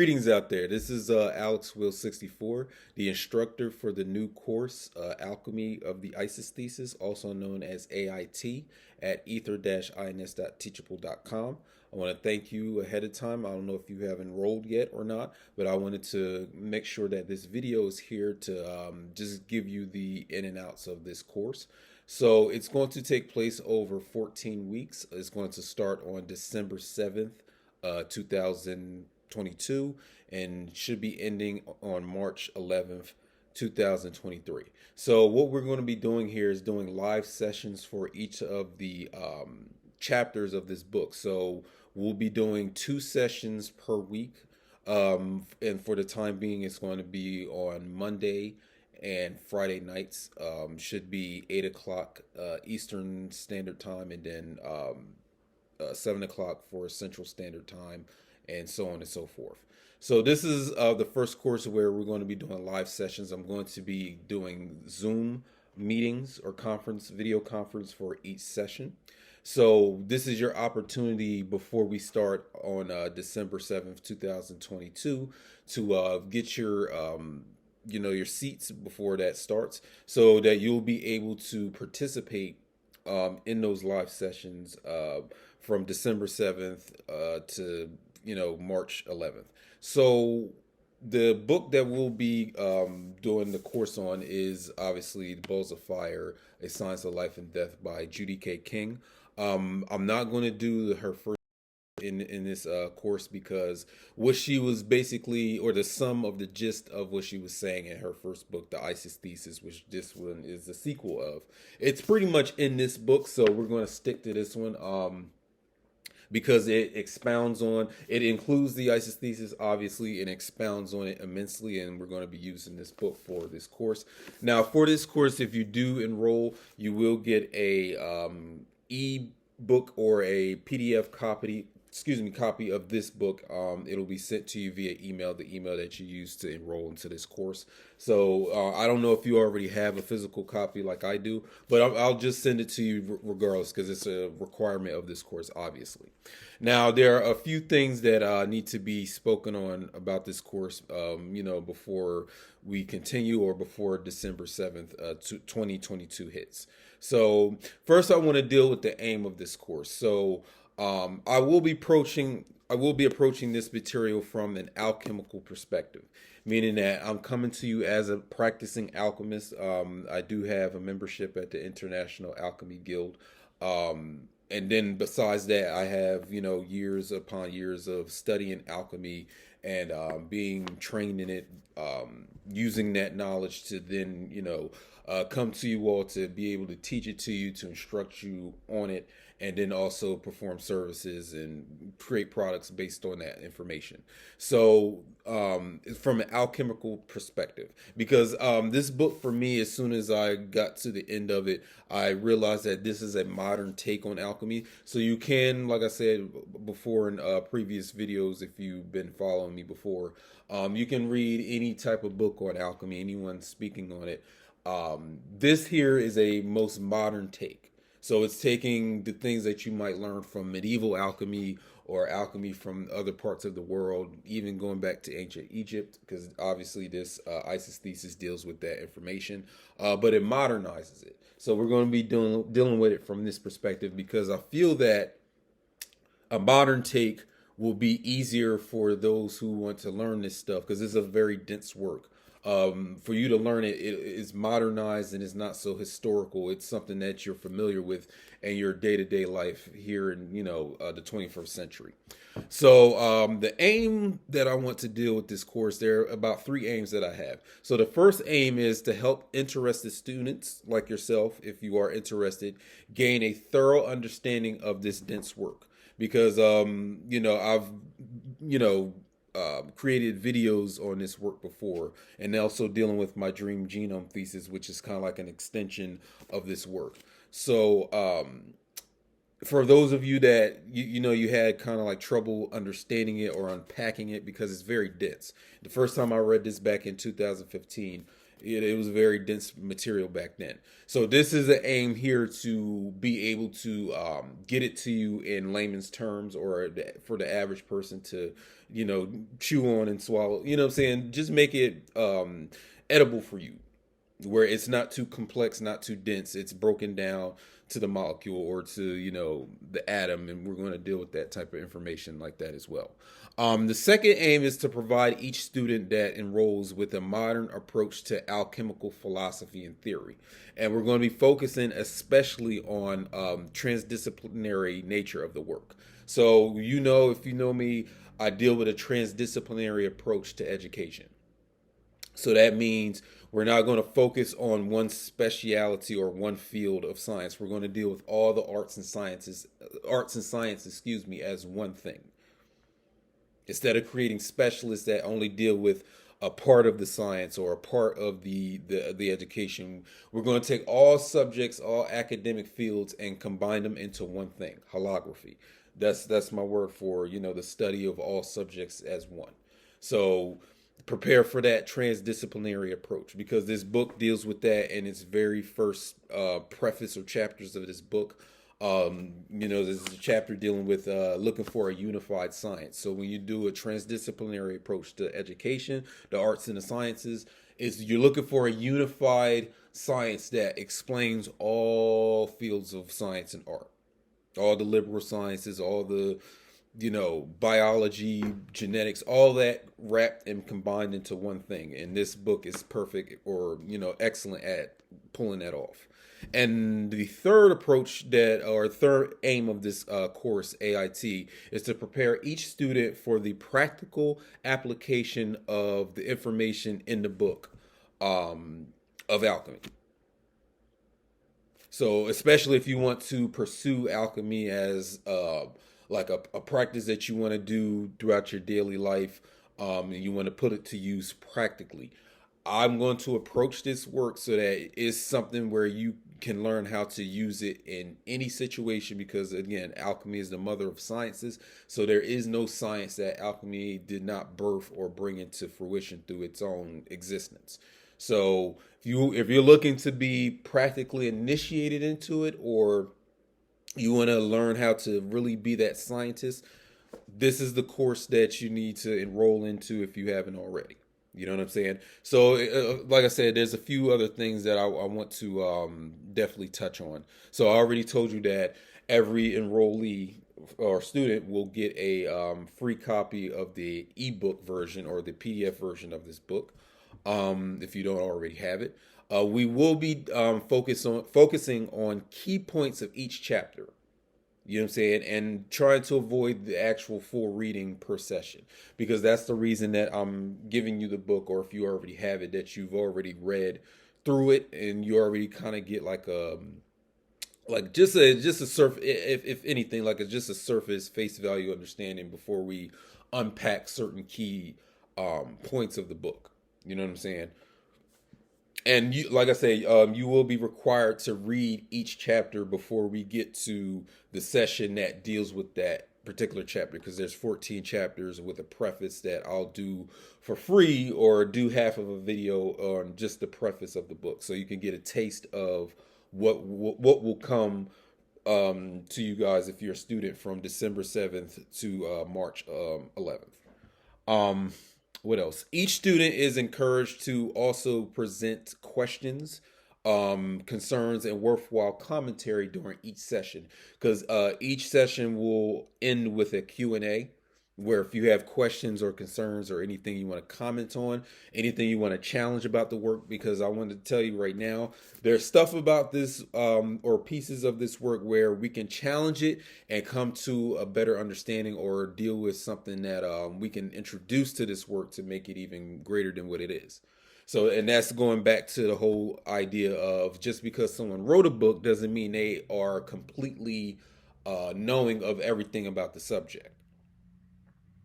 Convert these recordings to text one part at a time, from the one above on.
Greetings out there. This is Alex Will 64, the instructor for the new course, Alchemy of the Isis Thesis, also known as AIT, at ether-ins.teachable.com. I want to thank you ahead of time. I don't know if you have enrolled yet or not, but I wanted to make sure that this video is here to just give you the in and outs of this course. So it's going to take place over 14 weeks. It's going to start on December 7th, 2022, and should be ending on March 11th, 2023. So what we're going to be doing here is doing live sessions for each of the chapters of this book. So we'll be doing 2 sessions per week. And for the time being, it's going to be on Monday and Friday nights. Should be 8 o'clock Eastern Standard Time, and then 7 o'clock for Central Standard Time, and so on and so forth. So this is the first course where we're going to be doing live sessions. I'm going to be doing Zoom meetings or video conference for each session. So this is your opportunity before we start on December 7th, 2022 to get your your seats before that starts, so that you'll be able to participate in those live sessions from December 7th to March 11th. So the book that we'll be doing the course on is obviously The Balls of Fire, A Science of Life and Death by Judy K. I'm not going to do her first in this course, because what she was basically, or the sum of the gist of what she was saying in her first book, the Isis Thesis, which this one is the sequel of, it's pretty much in this book. So we're going to stick to this one because it expounds on, it includes the Isis Thesis, obviously, and expounds on it immensely, and we're going to be using this book for this course. Now, for this course, if you do enroll, you will get a e-book or a PDF copy of this book. It'll be sent to you via email, the email that you use to enroll into this course. So I don't know if you already have a physical copy like I do, but I'll just send it to you regardless, because it's a requirement of this course, obviously. Now, there are a few things that need to be spoken on about this course, before we continue, or before December 7th, 2022 hits. So first, I want to deal with the aim of this course. So I will be approaching this material from an alchemical perspective, meaning that I'm coming to you as a practicing alchemist. I do have a membership at the International Alchemy Guild. And then besides that, I have, years upon years of studying alchemy and being trained in it, using that knowledge to then, come to you all to be able to teach it to you, to instruct you on it, and then also perform services and create products based on that information. So from an alchemical perspective, because this book for me, as soon as I got to the end of it, I realized that this is a modern take on alchemy. So you can, like I said before in previous videos, if you've been following me before, you can read any type of book on alchemy, anyone speaking on it. This here is a most modern take. So it's taking the things that you might learn from medieval alchemy or alchemy from other parts of the world, even going back to ancient Egypt, because obviously this Isis Thesis deals with that information, but it modernizes it. So we're going to be dealing with it from this perspective, because I feel that a modern take will be easier for those who want to learn this stuff, because it's a very dense work. For you to learn it, it is modernized and it's not so historical. It's something that you're familiar with in your day-to-day life here in the 21st century. So the aim that I want to deal with this course, there are about 3 aims that I have. So the first aim is to help interested students like yourself, if you are interested, gain a thorough understanding of this dense work, because I've created videos on this work before, and also dealing with my dream genome thesis, which is kind of like an extension of this work. So for those of you that you had kind of like trouble understanding it or unpacking it, because it's very dense. The first time I read this back in 2015, It was very dense material back then. So this is an aim here to be able to get it to you in layman's terms, or for the average person to, chew on and swallow. You know what I'm saying? Just make it edible for you, where it's not too complex, not too dense. It's broken down to the molecule or to, the atom, and we're going to deal with that type of information like that as well. The second aim is to provide each student that enrolls with a modern approach to alchemical philosophy and theory. And we're going to be focusing especially on transdisciplinary nature of the work. So, if you know me, I deal with a transdisciplinary approach to education. So that means we're not going to focus on one speciality or one field of science. We're going to deal with all the arts and science, as one thing. Instead of creating specialists that only deal with a part of the science or a part of the education, we're going to take all subjects, all academic fields, and combine them into one thing: holography. That's my word for the study of all subjects as one. So prepare for that transdisciplinary approach, because this book deals with that in its very first preface or chapters of this book. This is a chapter dealing with looking for a unified science. So when you do a transdisciplinary approach to education, the arts and the sciences, is you're looking for a unified science that explains all fields of science and art, all the liberal sciences, all the biology, genetics, all that wrapped and combined into one thing. And this book is perfect, or excellent at pulling that off. And the third third aim of this course, AIT, is to prepare each student for the practical application of the information in the book of alchemy. So especially if you want to pursue alchemy as like a practice that you want to do throughout your daily life, and you want to put it to use practically, I'm going to approach this work so that it's something where you can learn how to use it in any situation, because again, alchemy is the mother of sciences. So there is no science that alchemy did not birth or bring into fruition through its own existence. So if you're looking to be practically initiated into it, or you want to learn how to really be that scientist, this is the course that you need to enroll into if you haven't already. You know what I'm saying? So, like I said, there's a few other things that I want to definitely touch on. So I already told you that every enrollee or student will get a free copy of the ebook version or the PDF version of this book, if you don't already have it. We will be focusing on key points of each chapter. You know what I'm saying? And trying to avoid the actual full reading per session, because that's the reason that I'm giving you the book, or if you already have it, that you've already read through it and you already kind of get like just a surface, if anything, like just a surface face value understanding before we unpack certain key points of the book. You know what I'm saying? And like I say, you will be required to read each chapter before we get to the session that deals with that particular chapter, because there's 14 chapters with a preface that I'll do for free, or do half of a video on just the preface of the book, so you can get a taste of what will come to you guys if you're a student from December 7th to March 11th. What else? Each student is encouraged to also present questions, concerns, and worthwhile commentary during each session, because each session will end with a Q&A, where if you have questions or concerns or anything you want to comment on, anything you want to challenge about the work, because I want to tell you right now, there's stuff about this or pieces of this work where we can challenge it and come to a better understanding, or deal with something that we can introduce to this work to make it even greater than what it is. So, and that's going back to the whole idea of, just because someone wrote a book doesn't mean they are completely knowing of everything about the subject.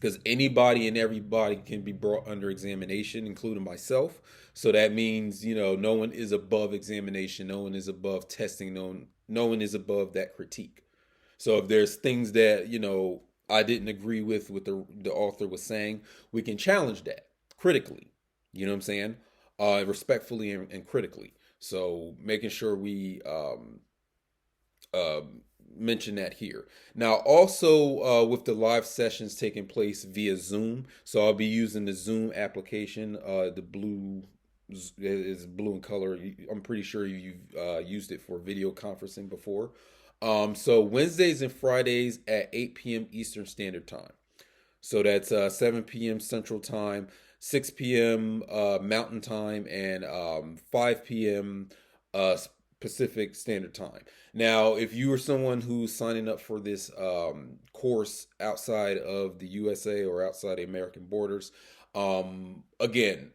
Because anybody and everybody can be brought under examination, including myself. So that means, no one is above examination. No one is above testing. No one is above that critique. So if there's things that, I didn't agree with what the author was saying, we can challenge that critically. You know what I'm saying? respectfully and critically. So making sure we uh, mention that here. Now, also with the live sessions taking place via Zoom, so I'll be using the Zoom application. The blue is blue in color. I'm pretty sure you've used it for video conferencing before. So Wednesdays and Fridays at 8 p.m. Eastern Standard Time. So that's 7 p.m. Central Time, 6 p.m. Mountain Time, and 5 p.m. Pacific Standard Time. Now, if you are someone who's signing up for this course outside of the USA or outside the American borders, again,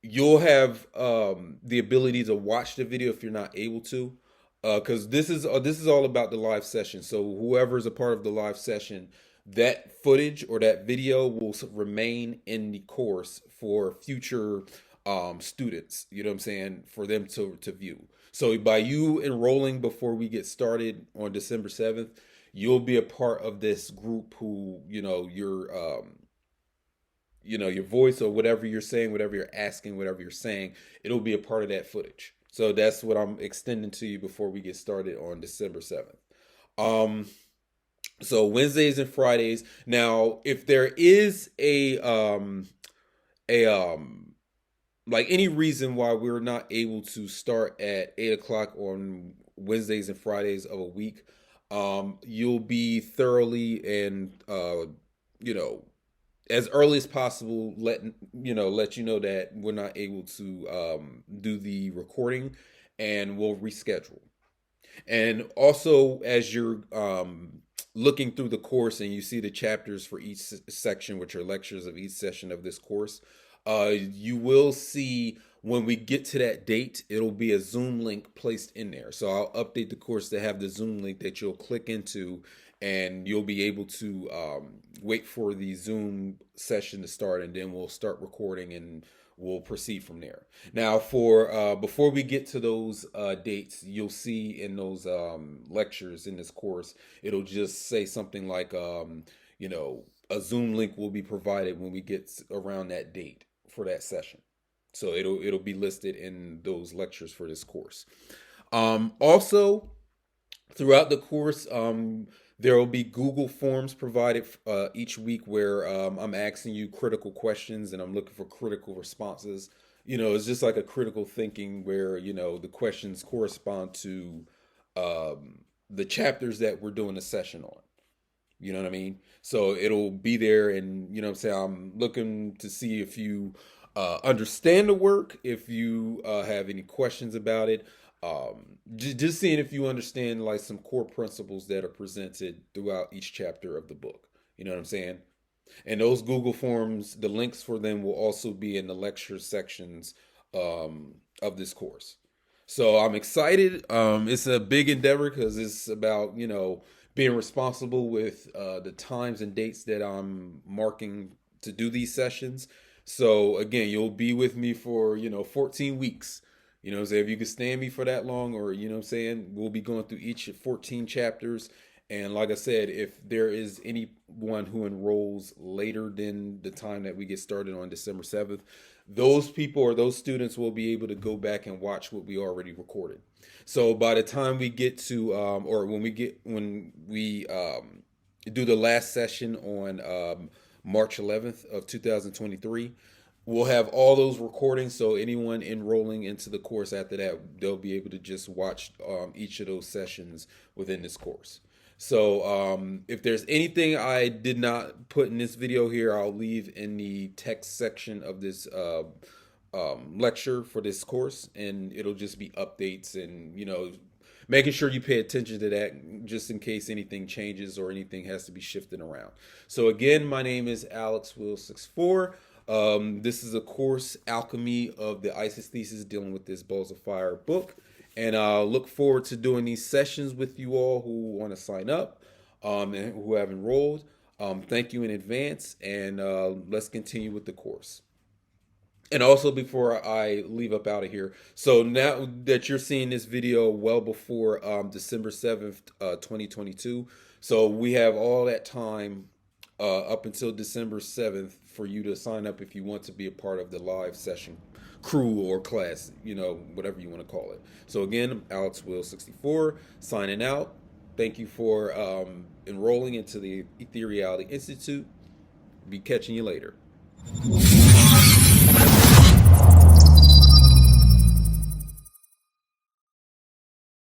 you'll have the ability to watch the video if you're not able to, because this is all about the live session. So whoever is a part of the live session, that footage or that video will remain in the course for future students. You know what I'm saying? For them to view. So by you enrolling before we get started on December 7th, you'll be a part of this group who, your voice or whatever you're saying, whatever you're asking, whatever you're saying, it'll be a part of that footage. So that's what I'm extending to you before we get started on December 7th. So Wednesdays and Fridays. Now, if there is like any reason why we're not able to start at 8 o'clock on Wednesdays and Fridays of a week, you'll be thoroughly and as early as possible let you know that we're not able to do the recording, and we'll reschedule. And also, as you're looking through the course and you see the chapters for each section, which are lectures of each session of this course, you will see when we get to that date, it'll be a Zoom link placed in there. So I'll update the course to have the Zoom link that you'll click into, and you'll be able to wait for the Zoom session to start, and then we'll start recording and we'll proceed from there. Now, for before we get to those dates, you'll see in those lectures in this course, it'll just say something like, a Zoom link will be provided when we get around that date for that session. So it'll be listed in those lectures for this course. Also, throughout the course, there will be Google Forms provided each week where I'm asking you critical questions and I'm looking for critical responses. It's just like a critical thinking where, the questions correspond to the chapters that we're doing a session on. You know what I mean? So it'll be there, and, what I'm saying, I'm looking to see if you understand the work, if you have any questions about it. Just seeing if you understand like some core principles that are presented throughout each chapter of the book. You know what I'm saying? And those Google Forms, the links for them will also be in the lecture sections of this course. So I'm excited. It's a big endeavor because it's about, being responsible with the times and dates that I'm marking to do these sessions. So again, you'll be with me for, 14 weeks. You know what I'm saying? If you can stand me for that long, or, we'll be going through each 14 chapters. And like I said, if there is anyone who enrolls later than the time that we get started on December 7th, those people or those students will be able to go back and watch what we already recorded. So by the time we get to, or when we do the last session on March 11th of 2023, we'll have all those recordings. So anyone enrolling into the course after that, they'll be able to just watch each of those sessions within this course. So if there's anything I did not put in this video here, I'll leave in the text section of this lecture for this course, and it'll just be updates and, making sure you pay attention to that just in case anything changes or anything has to be shifted around. So again, my name is Alex Will 64. This is a course, Alchemy, of the Isis Thesis, dealing with this Balls of Fire book. And I look forward to doing these sessions with you all who want to sign up and who have enrolled. Thank you in advance, and let's continue with the course. And also, before I leave up out of here, so now that you're seeing this video well before December 7th, 2022, so we have all that time up until December 7th for you to sign up if you want to be a part of the live session crew or class, whatever you want to call it. So again, I'm Alex Will 64 signing out. Thank you for enrolling into the Ethereality Institute. Be catching you later.